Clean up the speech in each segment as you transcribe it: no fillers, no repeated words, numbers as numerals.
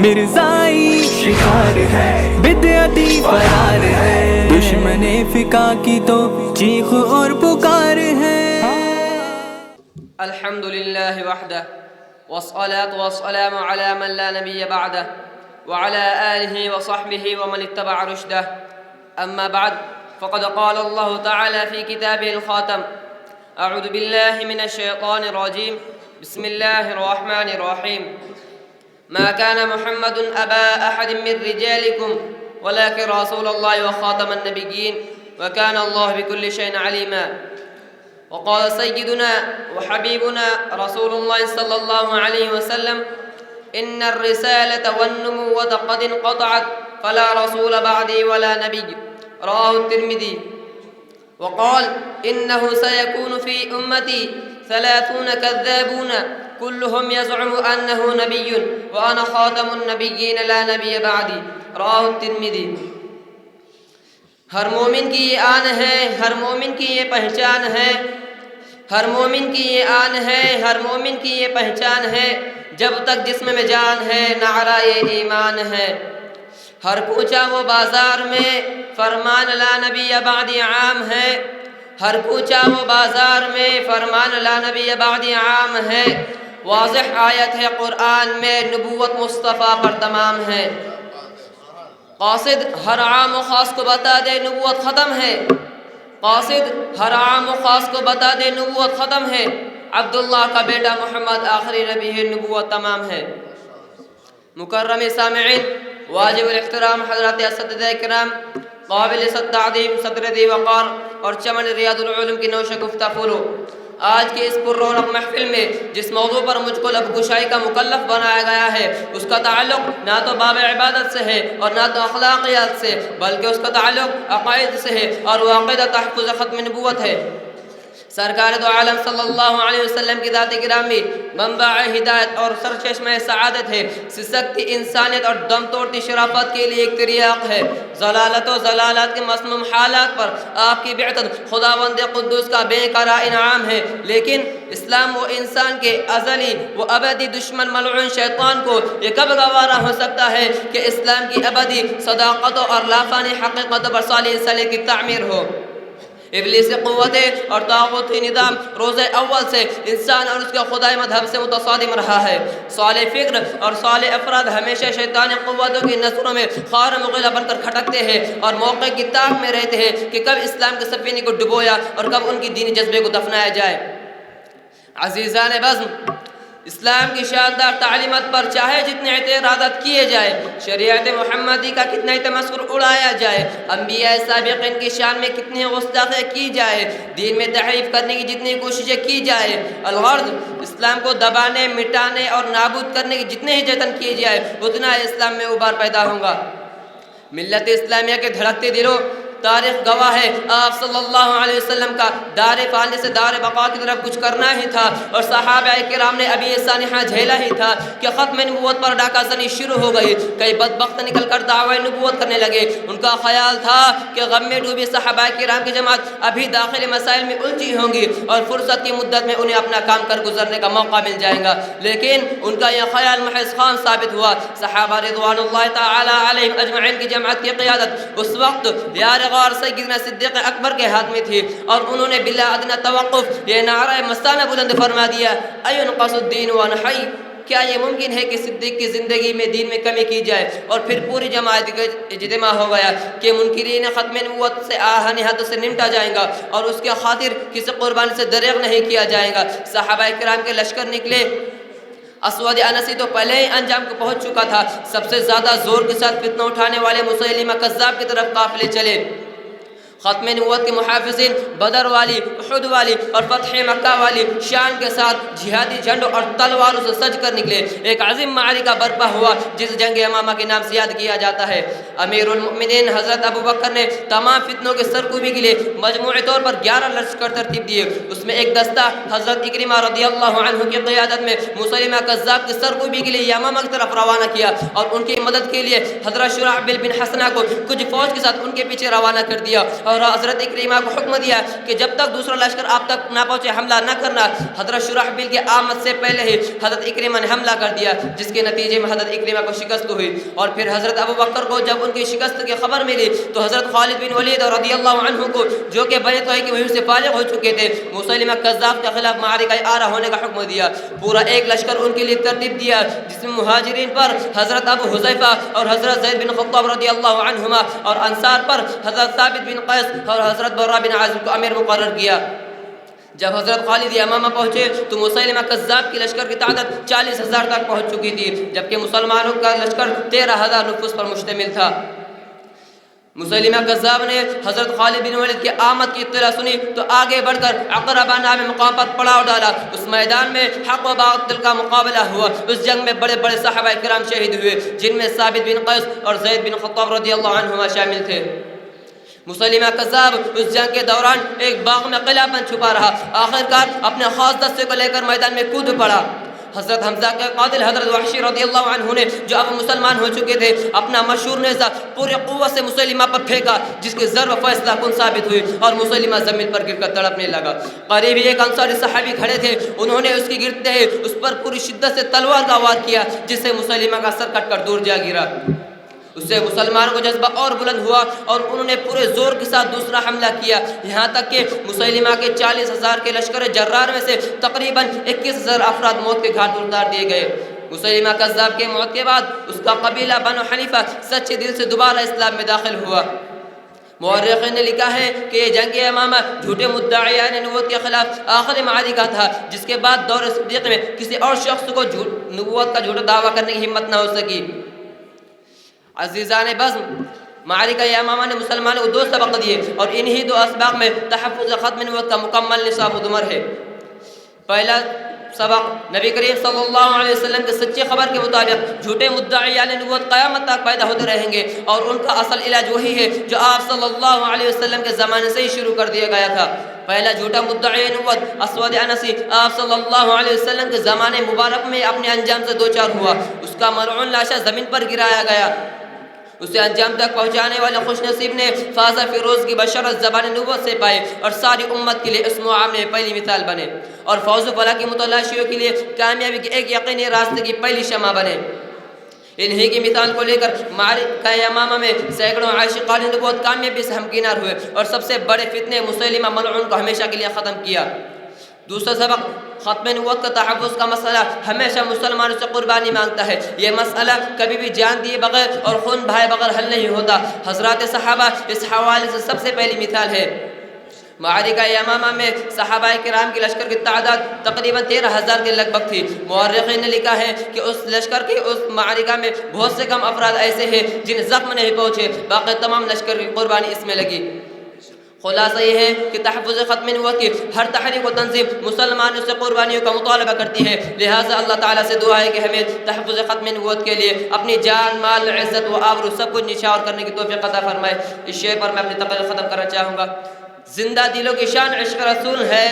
مرزائی شکار ہے، بدعتی فرار ہے، دشمن فقہ کی تو چیخ اور پکار ہے۔ الحمد لله وحده والصلاة والسلام على من لا نبي بعده وعلى آله وصحبه ومن اتبع رشده. أما بعد، فقد قال الله تعالى في كتابه الخاتم: أعوذ بالله من الشيطان الرجيم، بسم الله الرحمن الرحيم. ما كان محمد أبا أحد من رجالكم ولكن رسول الله وخاتم النبيين وكان الله بكل شيء عليما. وقال سيدنا وحبيبنا رسول الله صلى الله عليه وسلم: إن الرسالة والنبوة قد انقطعت فلا رسول بعدي ولا نبي. رواه الترمذي. وقال: إنه سيكون في أمتي 30 كذابون كلهم يزعم أنه نبي وأنا خاتم النبيين لا نبي بعدي. رواه الترمذي. ہر مومن کی یہ آن ہے، ہر مومن کی یہ پہچان ہے، ہر مومن کی یہ آن ہے، ہر مومن کی یہ پہچان ہے، جب تک جسم میں جان ہے نعرہ ایمان ہے. ہر کوچہ و بازار میں فرمان لا نبی بعدی عام ہے، ہر کوچہ و بازار میں فرمان لا نبی بعدی عام ہے. واضح آیت ہے قرآن میں، نبوت مصطفیٰ پر تمام ہے. قاصد ہر عام و خاص کو بتا دے نبوت ختم ہے، قاصد ہر عام و خاص کو بتا دے نبوت ختم ہے. عبداللہ کا بیٹا محمد آخری نبی ہے، نبوت تمام ہے. مکرم سامعین، واجب الاحترام حضرات اساتذہ کرام، قابل صد تعظیم صدر ذی وقار اور چمن ریاض العلوم کی نوش گفتہ پھولو، آج کے اس پر رونق محفل میں جس موضوع پر مجھ کو لب گشائی کا مکلف بنایا گیا ہے، اس کا تعلق نہ تو باب عبادت سے ہے اور نہ تو اخلاقیات سے، بلکہ اس کا تعلق عقائد سے ہے اور وہ عقیدہ تحفظ ختم نبوت ہے. سرکار دو عالم صلی اللہ علیہ وسلم کی ذات گرامی منبع ہدایت اور سرچشمہ سعادت ہے، سسکتی انسانیت اور دم توڑتی شرافت کے لیے ایک تریاق ہے. ضلالت و ضلالات کے مسموم حالات پر آپ کی بعثت خداوند قدوس کا بے قرار انعام ہے. لیکن اسلام و انسان کے ازلی و ابدی دشمن ملعون شیطان کو یہ کب گوارا ہو سکتا ہے کہ اسلام کی ابدی صداقت اور لافانی حقیقت پر صالح صالح کی تعمیر ہو. ابلیسی قوتیں اور طاغوتی نظام روز اول سے انسان اور اس کے خدائی مذہب سے متصادم رہا ہے. صالح فکر اور صالح افراد ہمیشہ شیطانی قوتوں کی نظروں میں خار مغیلہ بن کر کھٹکتے ہیں اور موقع کی تاک میں رہتے ہیں کہ کب اسلام کے سفینے کو ڈبویا اور کب ان کی دینی جذبے کو دفنایا جائے. عزیزان بزم، اسلام کی شاندار تعلیمات پر چاہے جتنے اعتراضات کیے جائے، شریعت محمدی کا کتنا تمسخر اڑایا جائے، انبیاء سابقین کی شان میں کتنی گستاخی کی جائے، دین میں تحریف کرنے کی جتنی کوششیں کی جائے، الغرض اسلام کو دبانے، مٹانے اور نابود کرنے کی جتنے ہی جتن کیے جائے، اتنا اسلام میں ابھار پیدا ہوگا. ملت اسلامیہ کے دھڑکتے دلوں، تاریخ گواہ ہے، آپ صلی اللہ علیہ وسلم کا دار فانی سے دار بقا کی طرف کچھ کرنا ہی تھا اور صحابہ کرام نے ابھی یہ سانحہ جھیلا ہی تھا کہ ختم نبوت پر ڈاکہ زنی شروع ہو گئی. کئی بدبخت نکل کر دعوی نبوت کرنے لگے. ان کا خیال تھا کہ غم میں ڈوبی صحابہ کرام کی جماعت ابھی داخلی مسائل میں الجھی ہوں گی اور فرصت کی مدت میں انہیں اپنا کام کر گزرنے کا موقع مل جائے گا. لیکن ان کا یہ خیال محض خام ثابت ہوا. صحابہ رضوان اللہ تعالی علیہم اجمعین کی جماعت کی قیادت اس وقت یار غار سیدنا صدیق اکبر کے ہاتھ میں تھی اور انہوں نے بلا ادنی توقف یہ نعرہ مستانہ بلند فرما دیا: اینقص الدین ونحی. کیا یہ ممکن ہے کہ صدیق کی زندگی میں دین میں کمی کی جائے؟ اور پھر پوری جماعت کا اجتماع ہو گیا کہ منکرین ختم نبوت سے آہنی حد سے نمٹا جائے گا اور اس کے خاطر کسی قربانی سے دریغ نہیں کیا جائے گا. صحابہ کرام کے لشکر نکلے. اسود انسی تو پہلے ہی انجام کو پہنچ چکا تھا. سب سے زیادہ زور کے ساتھ فتنہ اٹھانے والے مسیلمہ کذاب کی طرف قافلے چلے. ختم نبوت کے محافظین بدر والی، احد والی اور فتح مکہ والی شان کے ساتھ جہادی جھنڈوں اور تلواروں سے سج کر نکلے. ایک عظیم معرکہ برپا ہوا جس جنگ یمامہ کے نام سے یاد کیا جاتا ہے. امیر المؤمنین حضرت ابو بکر نے تمام فتنوں کے سرکوبی کے لیے مجموعی طور پر 11 لشکر ترتیب دیے. اس میں ایک دستہ حضرت اکرمہ رضی اللہ عنہ کی قیادت میں مسیلمہ کذاب کی سرکوبی کے لیے یمامہ کی طرف روانہ کیا اور ان کی مدد کے لیے حضرت شرحبیل بن حسنہ کو کچھ فوج کے ساتھ ان کے پیچھے روانہ کر دیا اور حضرت اکریمہ کو حکم دیا کہ جب تک دوسرا لشکر آپ تک نہ پہنچے حملہ نہ کرنا۔ حضرت شرحبیل کی آمد سے پہلے ہی حضرت اکریمہ نے حملہ کر دیا، جس کے نتیجے میں حضرت اکریمہ کو شکست ہوئی۔ اور پھر حضرت ابو بکر کو جب ان کی شکست کی خبر ملی تو حضرت خالد بن ولید رضی اللہ عنہ کو، جو کہ بنی طویل کی مہم سے فارغ ہو چکے تھے، مسیلمہ کذاب کے خلاف معرکہ آرا ہونے کا حکم دیا۔ پورا ایک لشکر ان کے لیے ترتیب دیا، جس میں مہاجرین پر حضرت ابو حذیفہ اور حضرت زید بن خطاب رضی اللہ عنہما، اور انصار پر حضرت ثابت بن قیس اور حضرت برا بن عازب کو امیر مقرر کیا۔ جب حضرت خالد یمامہ پہنچے تو مسیلمہ کذاب کی لشکر کی تعداد 40,000 تک پہنچ چکی تھی، جبکہ مسلمانوں کا لشکر 13,000 نفوس پر مشتمل تھا۔ مسیلمہ کذاب نے حضرت خالد بن ولید کی آمد کی اطلاع سنی تو آگے بڑھ کر عقربہ نامی مقام پر پڑاؤ ڈالا۔ اس میدان میں حق و باطل کا مقابلہ ہوا۔ اس جنگ میں بڑے بڑے صحابہ کرام شہید ہوئے، جن میں ثابت بن قیس اور زید بن خطاب رضی اللہ عنہما شامل تھے۔ مسیلمہ کذاب اس جنگ کے دوران ایک باغ میں قلعہ بند چھپا رہا، آخرکار اپنے خاص دستے کو لے کر میدان میں کود پڑا۔ حضرت حمزہ کے قاتل حضرت وحشی رضی اللہ عنہ نے، جو اب مسلمان ہو چکے تھے، اپنا مشہور نیزہ پوری قوت سے مسیلمہ پر پھینکا، جس کی ضرب فیصلہ کن ثابت ہوئی اور مسیلمہ زمین پر گر کر تڑپنے لگا۔ قریب ہی ایک انصاری صحابی کھڑے تھے، انہوں نے اس کی گرتے ہی اس پر پوری شدت سے تلوار کا وار کیا، جس سے مسیلمہ کا سر کٹ کر دور جا گرا۔ اس سے مسلمانوں کو جذبہ اور بلند ہوا اور انہوں نے پورے زور کے ساتھ دوسرا حملہ کیا، یہاں تک کہ مسیلمہ کے 40,000 کے لشکر جرار میں سے تقریباً 21,000 افراد موت کے گھاٹ اتار دیے گئے۔ مسیلمہ کذاب کے موت کے بعد اس کا قبیلہ بنو حنیفہ سچے دل سے دوبارہ اسلام میں داخل ہوا۔ مورخین نے لکھا ہے کہ یہ جنگ یمامہ جھوٹے مدعیان نبوت کے خلاف آخری معرکہ تھا، جس کے بعد دور صدیق میں کسی اور شخص کو نبوت کا جھوٹا دعویٰ کرنے کی ہمت نہ ہو سکی۔ عزیزان بزم، معرکہ یمامہ نے مسلمانوں کو 2 سبق دیے، اور انہی 2 اسباق میں تحفظ ختم نبوت کا مکمل نصاب مدمر ہے۔ پہلا سبق، نبی کریم صلی اللہ علیہ وسلم کے سچی خبر کے مطابق جھوٹے مدعیان نبوت قیامت تک پیدا ہوتے رہیں گے، اور ان کا اصل علاج وہی ہے جو آپ صلی اللہ علیہ وسلم کے زمانے سے ہی شروع کر دیا گیا تھا۔ پہلا جھوٹا مدعی نبوت اسود عنسی آپ صلی اللہ علیہ وسلم کے زمانے مبارک میں اپنے انجام سے دوچار ہوا، اس کا ملعون لاشا زمین پر گرایا گیا۔ اسے انجام تک پہنچانے والے خوش نصیب نے فاز فیروز کی بشارت زبان نبوت سے پائے، اور ساری امت کے لیے اس معاملے میں پہلی مثال بنے، اور فوز و فلاح کی متلاشیوں کے لیے کامیابی کے ایک یقینی راستے کی پہلی شمع بنے۔ انہی کی مثال کو لے کر معرکہ یمامہ میں سینکڑوں عاشقان نبوت کامیابی سے ہمکنار ہوئے، اور سب سے بڑے فتنے مسیلمہ ملعون کو ہمیشہ کے لیے ختم کیا۔ دوسرا سبق، ختم نبوت کا تحفظ کا مسئلہ ہمیشہ مسلمانوں سے قربانی مانگتا ہے۔ یہ مسئلہ کبھی بھی جان دیے بغیر اور خون بہائے بغیر حل نہیں ہوتا۔ حضرات صحابہ اس حوالے سے سب سے پہلی مثال ہے۔ معرکہ یمامہ میں صحابہ کرام کی لشکر کی تعداد تقریباً 13,000 کے لگ بھگ تھی۔ مورخین نے لکھا ہے کہ اس لشکر کی اس معرکہ میں بہت سے کم افراد ایسے ہیں جن زخم نہیں پہنچے، باقی تمام لشکر کی قربانی اس میں لگی۔ خلاصہ یہ ہے کہ تحفظ ختم نبوت کی ہر تحریک و تنظیم مسلمانوں سے قربانیوں کا مطالبہ کرتی ہے، لہٰذا اللہ تعالیٰ سے دعا ہے کہ ہمیں تحفظ ختم نبوت کے لیے اپنی جان، مال، عزت و آبرو سب کچھ نچھاور کرنے کی توفیق عطا فرمائے۔ اس شعر پر میں اپنی تقریر ختم کرنا چاہوں گا۔ زندہ دلوں کی شان عشق رسول ہے،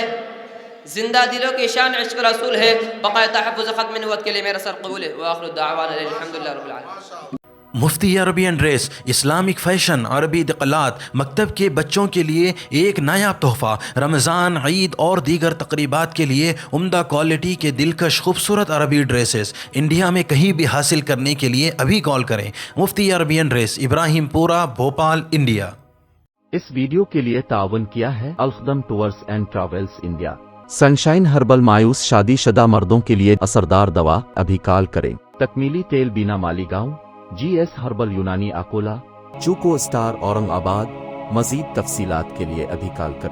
زندہ دلوں کی شان عشق رسول ہے، بقائے تحفظ ختم نبوت کے لیے میرا سر قبول ہے۔ وآخر الدعوانا الحمدللہ رب العالمین۔ مفتی عربین ڈریس، اسلامک فیشن، عربی دقلات، مکتب کے بچوں کے لیے ایک نایاب تحفہ۔ رمضان، عید اور دیگر تقریبات کے لیے عمدہ کوالٹی کے دلکش خوبصورت عربی ڈریسز انڈیا میں کہیں بھی حاصل کرنے کے لیے ابھی کال کریں۔ مفتی عربین ڈریس، ابراہیم پورہ، بھوپال، انڈیا۔ اس ویڈیو کے لیے تعاون کیا ہے الخدم tours and travels India. Sunshine herbal مایوس شادی شدہ مردوں کے لیے اثردار دوا، ابھی کال کریں۔ تکمیلی تیل بینا مالیگاؤں، جی ایس ہربل یونانی اکولا، چوکو اسٹار اورنگ آباد۔ مزید تفصیلات کے لیے ابھی کال کریں۔